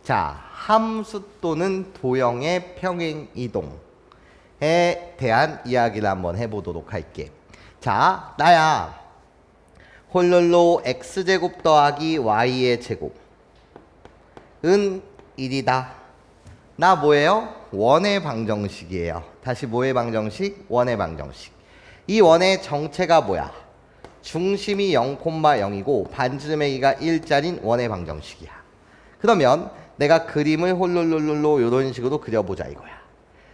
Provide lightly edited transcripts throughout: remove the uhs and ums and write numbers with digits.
자, 함수 또는 도형의 평행 이동에 대한 이야기를 한번 해보도록 할게. 자, 나야 홀롤로 x제곱 더하기 y의 제곱은 1이다. 나 뭐예요? 원의 방정식이에요. 다시 뭐의 방정식? 원의 방정식. 이 원의 정체가 뭐야? 중심이 0,0이고 반지름의기가 1짜린 원의 방정식이야. 그러면 내가 그림을 홀롤롤롤로 이런 식으로 그려보자 이거야.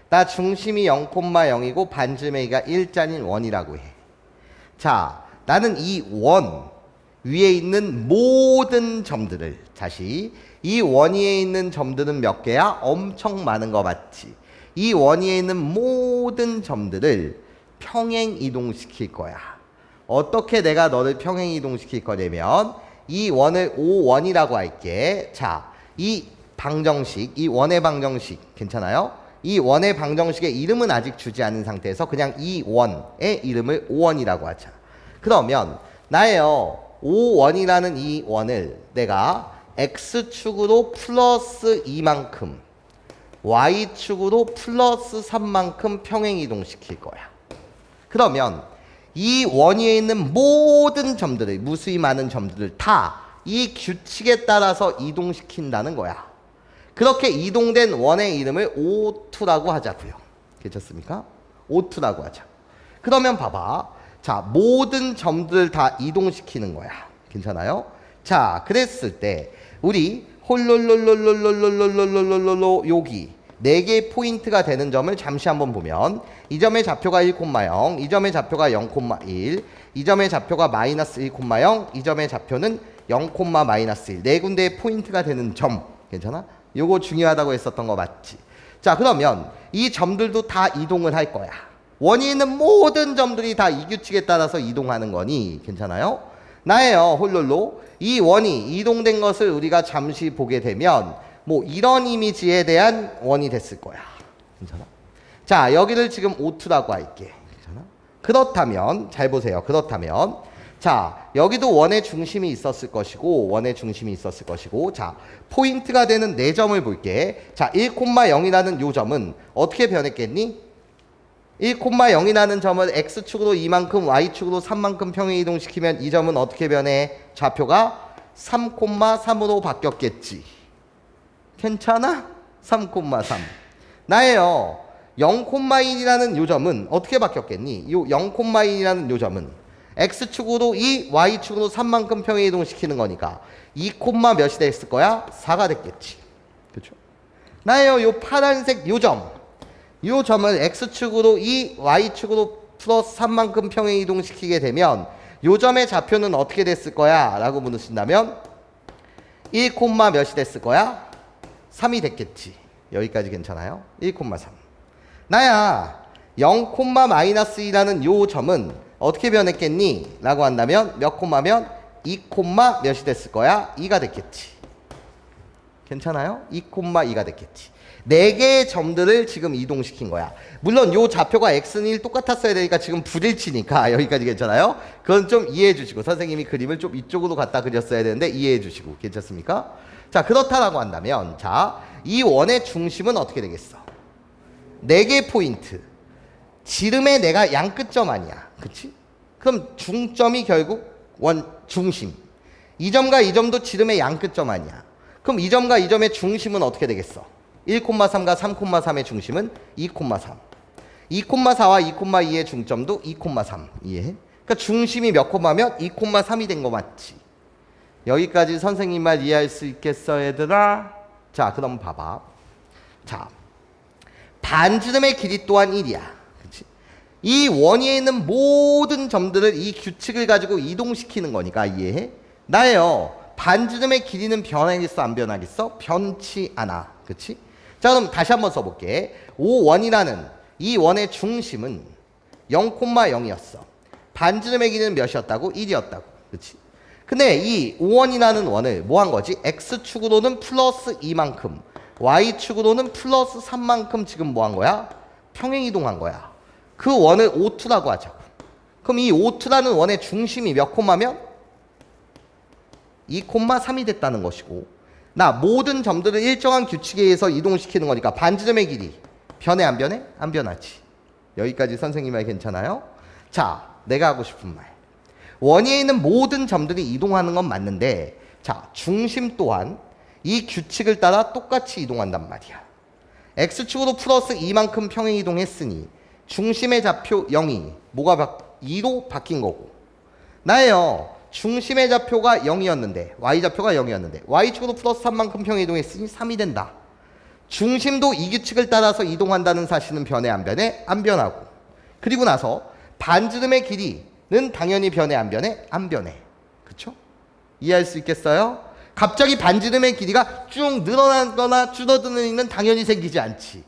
나 중심이 0,0이고 반지름의기가 1짜린 원이라고 해. 자, 나는 이 원 위에 있는 모든 점들을, 다시 이 원 위에 있는 점들은 몇 개야? 엄청 많은 거 맞지? 이 원 위에 있는 모든 점들을 평행 이동시킬 거야. 어떻게 내가 너를 평행 이동시킬 거냐면 이 원을 O1이라고 할게. 자, 이 방정식, 이 원의 방정식 괜찮아요? 이 원의 방정식의 이름은 아직 주지 않은 상태에서 그냥 이 원의 이름을 O1이라고 하자. 그러면 나예요. O1이라는 이 원을 내가 X축으로 플러스 2만큼 Y축으로 플러스 3만큼 평행 이동시킬 거야. 그러면 이 원 위에 있는 모든 점들을, 무수히 많은 점들을 다 이 규칙에 따라서 이동시킨다는 거야. 그렇게 이동된 원의 이름을 O2라고 하자고요. 괜찮습니까? O2라고 하자. 그러면 봐봐. 자, 모든 점들을 다 이동시키는 거야. 괜찮아요? 자, 그랬을 때 우리 홀롤롤롤롤롤롤롤롤롤롤 여기 4개의 포인트가 되는 점을 잠시 한번 보면 이 점의 좌표가 1,0, 이 점의 좌표가 0,1, 이 점의 좌표가 마이너스 1,0, 이 점의 좌표는 0,-1 네 군데의 포인트가 되는 점 괜찮아? 요거 중요하다고 했었던 거 맞지? 자, 그러면 이 점들도 다 이동을 할 거야. 원이 있는 모든 점들이 다 이 규칙에 따라서 이동하는 거니 괜찮아요? 나예요. 홀롤로 이 원이 이동된 것을 우리가 잠시 보게 되면 뭐 이런 이미지에 대한 원이 됐을 거야. 괜찮아? 자, 여기를 지금 O2라고 할게. 괜찮아? 그렇다면 잘 보세요. 그렇다면 자, 여기도 원의 중심이 있었을 것이고 원의 중심이 있었을 것이고 자, 포인트가 되는 4점을 볼게. 자, 1,0이라는 요 점은 어떻게 변했겠니? 1,0이라는 점을 X축으로 2만큼 Y축으로 3만큼 평행 이동시키면 이 점은 어떻게 변해? 좌표가 3,3으로 바뀌었겠지. 괜찮아? 3,3 나예요. 0,1이라는 요 점은 어떻게 바뀌었겠니? 요 0,1이라는 요 점은 X축으로 2, Y축으로 3만큼 평행 이동시키는 거니까 2, 몇이 됐을 거야? 4가 됐겠지. 그렇죠? 나예요. 요 파란색 요 점을 X축으로 2, Y축으로 플러스 3만큼 평행 이동시키게 되면 요 점의 좌표는 어떻게 됐을 거야? 라고 물으신다면 1, 몇이 됐을 거야? 3이 됐겠지. 여기까지 괜찮아요? 1,3 나야 0,-2라는 요 점은 어떻게 변했겠니? 라고 한다면 몇 콤마면 2, 몇이 됐을 거야? 2가 됐겠지. 괜찮아요? 2,2가 됐겠지. 4개의 점들을 지금 이동시킨 거야. 물론 요 좌표가 x는 1 똑같았어야 되니까 지금 불일치니까 여기까지 괜찮아요? 그건 좀 이해해 주시고 선생님이 그림을 좀 이쪽으로 갖다 그렸어야 되는데 이해해 주시고 괜찮습니까? 자, 그렇다라고 한다면 자, 이 원의 중심은 어떻게 되겠어? 4개 포인트. 지름의 내가 양 끝점 아니야. 그치? 그럼 중점이 결국 원 중심. 이 점과 이 점도 지름의 양 끝점 아니야. 그럼 이 점과 이 점의 중심은 어떻게 되겠어? 1,3과 3,3의 중심은 2,3. 2,4와 2,2의 중점도 2,3. 이해해? 그러니까 중심이 몇 콤마면 2,3이 된 거 맞지? 여기까지 선생님 말 이해할 수 있겠어, 얘들아? 자, 그럼 봐봐. 자, 반지름의 길이 또한 1이야. 그치? 이 원 위에 있는 모든 점들을 이 규칙을 가지고 이동시키는 거니까 이해해? 나예요. 반지름의 길이는 변하겠어, 안 변하겠어? 변치 않아. 그치? 자, 그럼 다시 한번 써볼게. O1이라는 이 원의 중심은 0,0이었어. 반지름의 길이는 몇이었다고? 1이었다고. 그치? 근데 이 O1이라는 원을 뭐 한 거지? X축으로는 플러스 2만큼, Y축으로는 플러스 3만큼 지금 뭐 한 거야? 평행 이동한 거야. 그 원을 O2라고 하자고. 그럼 이 O2라는 원의 중심이 몇 콤마면? 2,3이 됐다는 것이고 나 모든 점들을 일정한 규칙에 의해서 이동시키는 거니까 반지름의 길이 변해 안 변해? 안 변하지. 여기까지 선생님 말 괜찮아요? 자, 내가 하고 싶은 말. 원위에 있는 모든 점들이 이동하는 건 맞는데 자, 중심 또한 이 규칙을 따라 똑같이 이동한단 말이야. x축으로 플러스 2만큼 평행 이동했으니 중심의 좌표 0이 뭐가 2로 바뀐 거고 나예요. 중심의 좌표가 0이었는데 y좌표가 0이었는데 y축으로 플러스 3만큼 평행 이동했으니 3이 된다. 중심도 이 규칙을 따라서 이동한다는 사실은 변해 안 변해? 안 변하고 그리고 나서 반지름의 길이는 당연히 변해 안 변해? 안 변해. 그쵸? 이해할 수 있겠어요? 갑자기 반지름의 길이가 쭉 늘어나거나 줄어드는 일은 당연히 생기지 않지.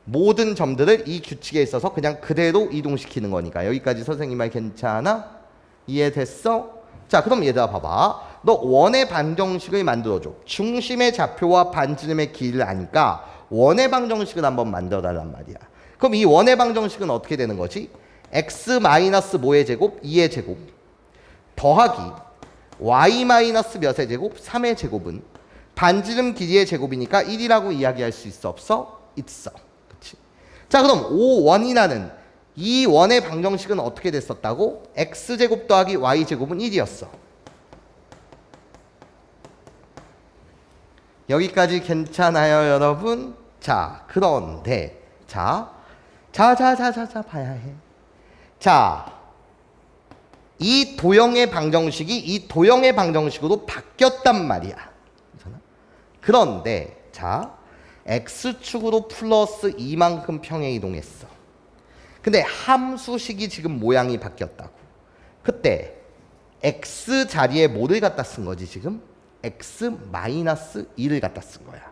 모든 점들을 이 규칙에 있어서 그냥 그대로 이동시키는 거니까. 여기까지 선생님 말 괜찮아? 이해됐어? 자, 그럼 얘들아 봐봐. 너 원의 방정식을 만들어줘. 중심의 좌표와 반지름의 길이를 아니까 원의 방정식을 한번 만들어달란 말이야. 그럼 이 원의 방정식은 어떻게 되는 거지? x 마이너스 뭐의 제곱? 2의 제곱 더하기 y 마이너스 몇의 제곱? 3의 제곱은 반지름 길이의 제곱이니까 1이라고 이야기할 수 있어 없어? 있어. 그치? 자, 그럼 5원이라는 이 원의 방정식은 어떻게 됐었다고? x제곱 더하기 y제곱은 1이었어. 여기까지 괜찮아요, 여러분? 자, 그런데 자 봐야 해. 자, 이 도형의 방정식이 이 도형의 방정식으로 바뀌었단 말이야. 괜찮아? 그런데 자, x축으로 플러스 2만큼 평행 이동했어. 근데 함수식이 지금 모양이 바뀌었다고. 그때 x 자리에 뭐를 갖다 쓴 거지 지금? x 마이너스 2를 갖다 쓴 거야.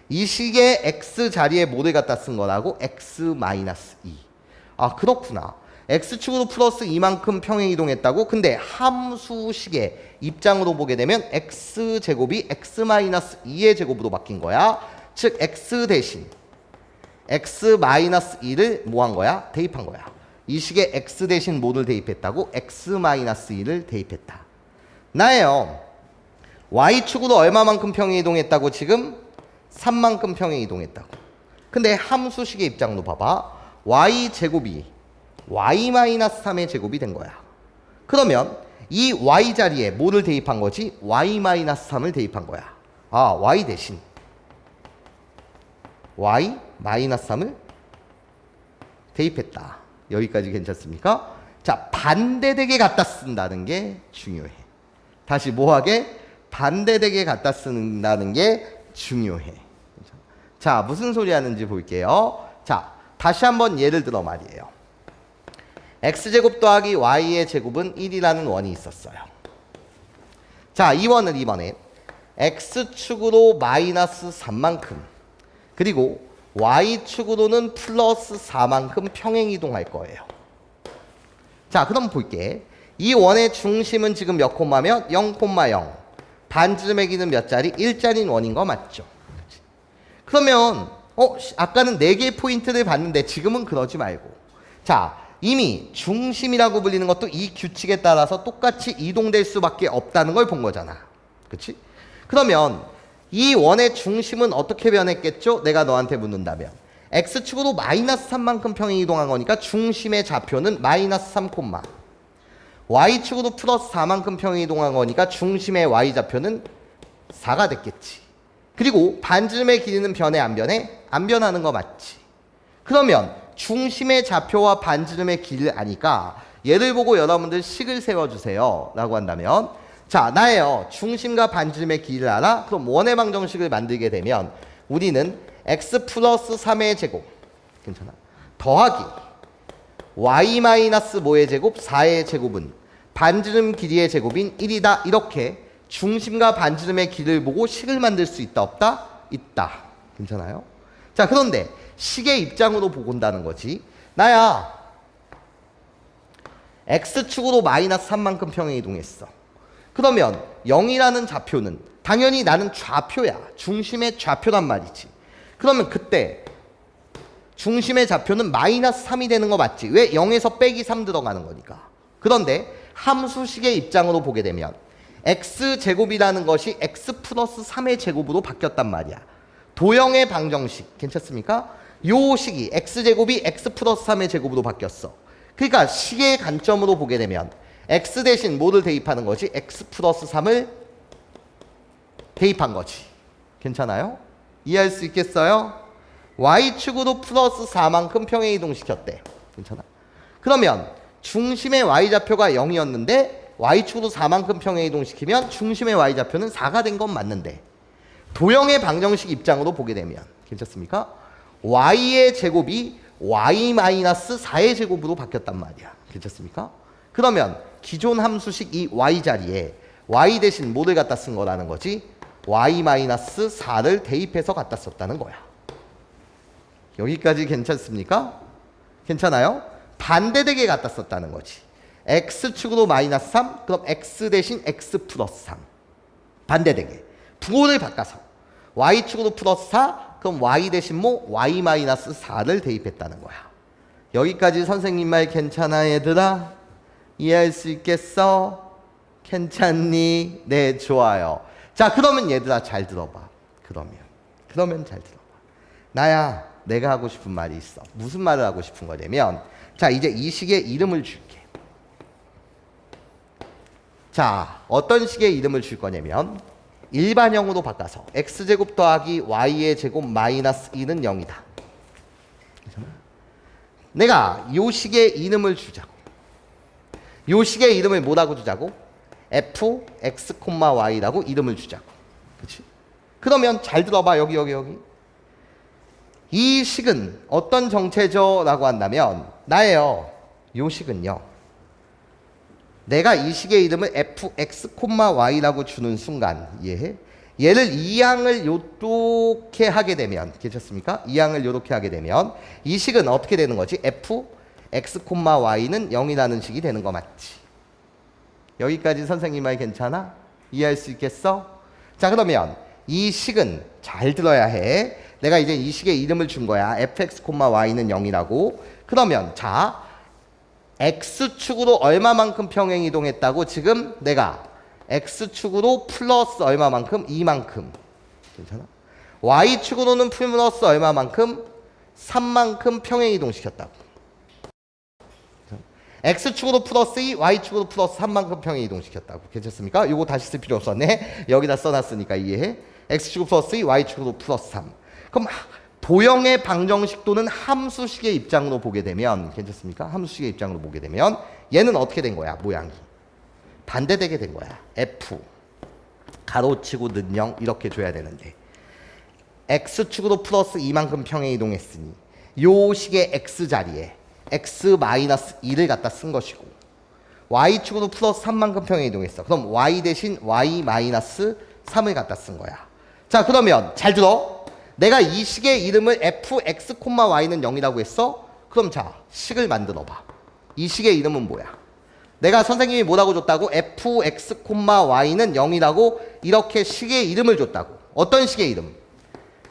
이 식의 x 자리에 뭐를 갖다 쓴 거라고? x 마이너스 2. 아, 그렇구나. x축으로 플러스 2만큼 평행 이동했다고? 근데 함수식의 입장으로 보게 되면 x제곱이 x 마이너스 2의 제곱으로 바뀐 거야. 즉 x 대신 x 마이너스 2를 뭐 한 거야? 대입한 거야. 이 식에 x 대신 뭐를 대입했다고? x 마이너스 2를 대입했다. 나예요. y축으로 얼마만큼 평행 이동했다고 지금? 3만큼 평행 이동했다고. 근데 함수식의 입장으로 봐봐. y제곱이 y 마이너스 3의 제곱이 된 거야. 그러면 이 y 자리에 뭐를 대입한 거지? y 마이너스 3을 대입한 거야. 아, y 대신 y 마이너스 3을 대입했다. 여기까지 괜찮습니까? 자, 반대되게 갖다 쓴다는 게 중요해. 다시 뭐하게? 반대되게 갖다 쓴다는 게 중요해. 자, 무슨 소리 하는지 볼게요. 자, 다시 한번 예를 들어 말이에요. x제곱 더하기 y의 제곱은 1이라는 원이 있었어요. 자, 이 원을 이번에 x축으로 마이너스 3만큼 그리고 y축으로는 플러스 4만큼 평행 이동할 거예요. 자, 그럼 볼게. 이 원의 중심은 지금 몇 콤마면? 0,0. 반지름의 길이는 몇 자리? 1자리인 원인 거 맞죠? 그러면 아까는 4개의 포인트를 봤는데 지금은 그러지 말고 자, 이미 중심이라고 불리는 것도 이 규칙에 따라서 똑같이 이동될 수밖에 없다는 걸 본 거잖아. 그치? 그러면 이 원의 중심은 어떻게 변했겠죠? 내가 너한테 묻는다면 x축으로 마이너스 3만큼 평행 이동한 거니까 중심의 좌표는 마이너스 3, y축으로 플러스 4만큼 평행 이동한 거니까 중심의 y좌표는 4가 됐겠지. 그리고 반지름의 길이는 변해 안 변해? 안 변하는 거 맞지? 그러면 중심의 좌표와 반지름의 길이를 아니까 얘를 보고 여러분들 식을 세워주세요 라고 한다면 자, 나예요. 중심과 반지름의 길이를 알아? 그럼 원의 방정식을 만들게 되면 우리는 x 플러스 3의 제곱 괜찮아? 더하기 y 마이너스 뭐의 제곱? 4의 제곱은 반지름 길이의 제곱인 1이다. 이렇게 중심과 반지름의 길이를 보고 식을 만들 수 있다 없다? 있다. 괜찮아요? 자, 그런데 식의 입장으로 보건다는 거지. 나야 x축으로 마이너스 3만큼 평행 이동했어. 그러면 0이라는 좌표는 당연히 나는 좌표야. 중심의 좌표란 말이지. 그러면 그때 중심의 좌표는 마이너스 3이 되는 거 맞지? 왜? 0에서 빼기 3 들어가는 거니까. 그런데 함수식의 입장으로 보게 되면 x제곱이라는 것이 x 플러스 3의 제곱으로 바뀌었단 말이야. 도형의 방정식 괜찮습니까? 요 식이 x제곱이 x 플러스 3의 제곱으로 바뀌었어. 그러니까 식의 관점으로 보게 되면 x 대신 뭐를 대입하는 거지? x 플러스 3을 대입한 거지. 괜찮아요? 이해할 수 있겠어요? y축으로 플러스 4만큼 평행 이동시켰대. 괜찮아? 그러면 중심의 y좌표가 0이었는데 y축으로 4만큼 평행 이동시키면 중심의 y좌표는 4가 된 건 맞는데 도형의 방정식 입장으로 보게 되면 괜찮습니까? y의 제곱이 y-4의 제곱으로 바뀌었단 말이야. 괜찮습니까? 그러면 기존 함수식 이 y 자리에 y 대신 뭐를 갖다 쓴 거라는 거지? y-4를 대입해서 갖다 썼다는 거야. 여기까지 괜찮습니까? 괜찮아요? 반대되게 갖다 썼다는 거지. x축으로 마이너스 3, 그럼 x 대신 x 플러스 3. 반대되게. 부호를 바꿔서 y축으로 플러스 4, 그럼 y 대신 뭐 y-4를 대입했다는 거야. 여기까지 선생님 말 괜찮아 얘들아? 이해할 수 있겠어? 괜찮니? 네, 좋아요. 자, 그러면 얘들아 잘 들어봐. 그러면 잘 들어봐. 나야, 내가 하고 싶은 말이 있어. 무슨 말을 하고 싶은 거냐면, 자, 이제 이 식의 이름을 줄게. 자, 어떤 식의 이름을 줄 거냐면 일반형으로 바꿔서 x제곱 더하기 y의 제곱 마이너스 2는 0이다. 내가 요 식의 이름을 주자고. 요 식의 이름을 뭐라고 주자고? f, x, y라고 이름을 주자고. 그렇지? 그러면 잘 들어봐. 여기. 이 식은 어떤 정체죠? 라고 한다면 나예요. 요 식은요. 내가 이 식의 이름을 f, x, y라고 주는 순간 이해해? 얘를 이항을 요렇게 하게 되면 괜찮습니까? 이항을 요렇게 하게 되면 이 식은 어떻게 되는 거지? f, x, y는 0이라는 식이 되는 거 맞지? 여기까지 선생님 말 괜찮아? 이해할 수 있겠어? 자, 그러면 이 식은 잘 들어야 해. 내가 이제 이 식의 이름을 준 거야. fx, y는 0이라고. 그러면 자, x축으로 얼마만큼 평행 이동했다고? 지금 내가 x축으로 플러스 얼마만큼? 2만큼. 괜찮아? y축으로는 플러스 얼마만큼? 3만큼 평행 이동시켰다고. x축으로 플러스 2, y축으로 플러스 3만큼 평행 이동시켰다고. 괜찮습니까? 이거 다시 쓸 필요 없었네. 여기다 써놨으니까 이해해. x축으로 플러스 2, y축으로 플러스 3. 그럼 도형의 방정식 또는 함수식의 입장으로 보게 되면 괜찮습니까? 함수식의 입장으로 보게 되면 얘는 어떻게 된 거야? 모양이 반대되게 된 거야. f 가로치고 는 0 이렇게 줘야 되는데 x축으로 플러스 2만큼 평행 이동했으니 요 식의 x자리에 x-2를 갖다 쓴 것이고 y축으로 플러스 3만큼 평행 이동했어. 그럼 y 대신 y-3을 갖다 쓴 거야. 자, 그러면 잘 들어. 내가 이 식의 이름을 f, x, y는 0이라고 했어? 그럼 자, 식을 만들어 봐. 이 식의 이름은 뭐야? 내가 선생님이 뭐라고 줬다고? f, x, y는 0이라고 이렇게 식의 이름을 줬다고. 어떤 식의 이름?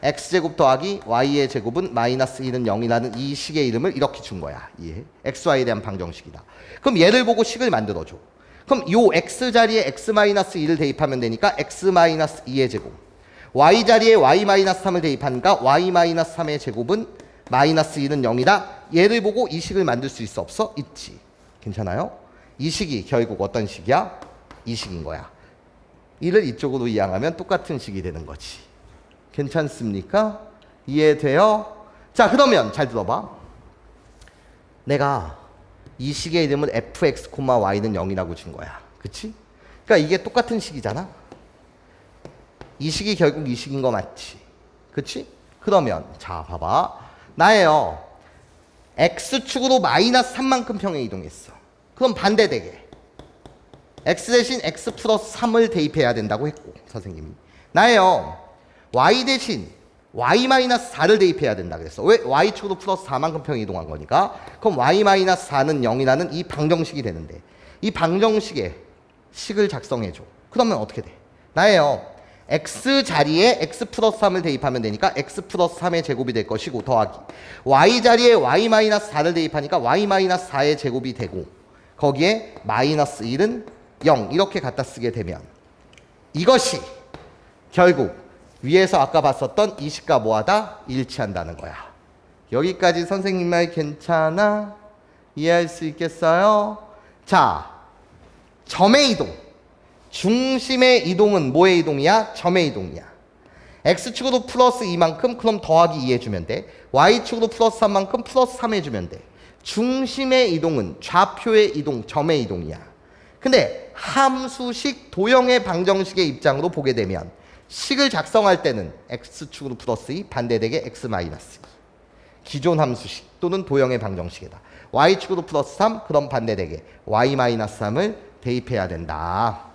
x제곱 더하기 y의 제곱은 마이너스 1은 0이라는 이 식의 이름을 이렇게 준 거야. 이해해? xy에 대한 방정식이다. 그럼 얘를 보고 식을 만들어줘. 그럼 요 x자리에 x-2를 대입하면 되니까 x-2의 제곱. y자리에 y-3을 대입하니까 y-3의 제곱은 마이너스 1은 0이다. 얘를 보고 이 식을 만들 수 있어? 없어? 있지. 괜찮아요? 이 식이 결국 어떤 식이야? 이 식인 거야. 이를 이쪽으로 이항하면 똑같은 식이 되는 거지. 괜찮습니까? 이해돼요? 자, 그러면 잘 들어봐. 내가 이 식의 이름을 fx, y는 0이라고 준 거야. 그치? 그러니까 이게 똑같은 식이잖아. 이 식이 결국 이 식인 거 맞지? 그치? 그러면 자, 봐봐. 나예요. x축으로 마이너스 3만큼 평행 이동했어. 그럼 반대되게 x 대신 x 플러스 3을 대입해야 된다고 했고 선생님이. 나예요. y 대신 y-4를 대입해야 된다 그랬어. 왜? y축으로 플러스 4만큼 평행 이동한 거니까. 그럼 y-4는 0이라는 이 방정식이 되는데 이 방정식에 식을 작성해줘. 그러면 어떻게 돼? 나예요. x 자리에 x 플러스 3을 대입하면 되니까 x 플러스 3의 제곱이 될 것이고 더하기 y 자리에 y-4를 대입하니까 y-4의 제곱이 되고 거기에 마이너스 1은 0 이렇게 갖다 쓰게 되면 이것이 결국 위에서 아까 봤었던 이 식과 뭐하다? 일치한다는 거야. 여기까지 선생님 말 괜찮아? 이해할 수 있겠어요? 자, 점의 이동. 중심의 이동은 뭐의 이동이야? 점의 이동이야. X축으로 플러스 2만큼 그럼 더하기 2 해주면 돼. Y축으로 플러스 3만큼 플러스 3 해주면 돼. 중심의 이동은 좌표의 이동, 점의 이동이야. 근데 함수식 도형의 방정식의 입장으로 보게 되면 식을 작성할 때는 X축으로 플러스 2, 반대되게 X 마이너스 2. 기존 함수식 또는 도형의 방정식이다. Y축으로 플러스 3, 그럼 반대되게 Y 마이너스 3을 대입해야 된다.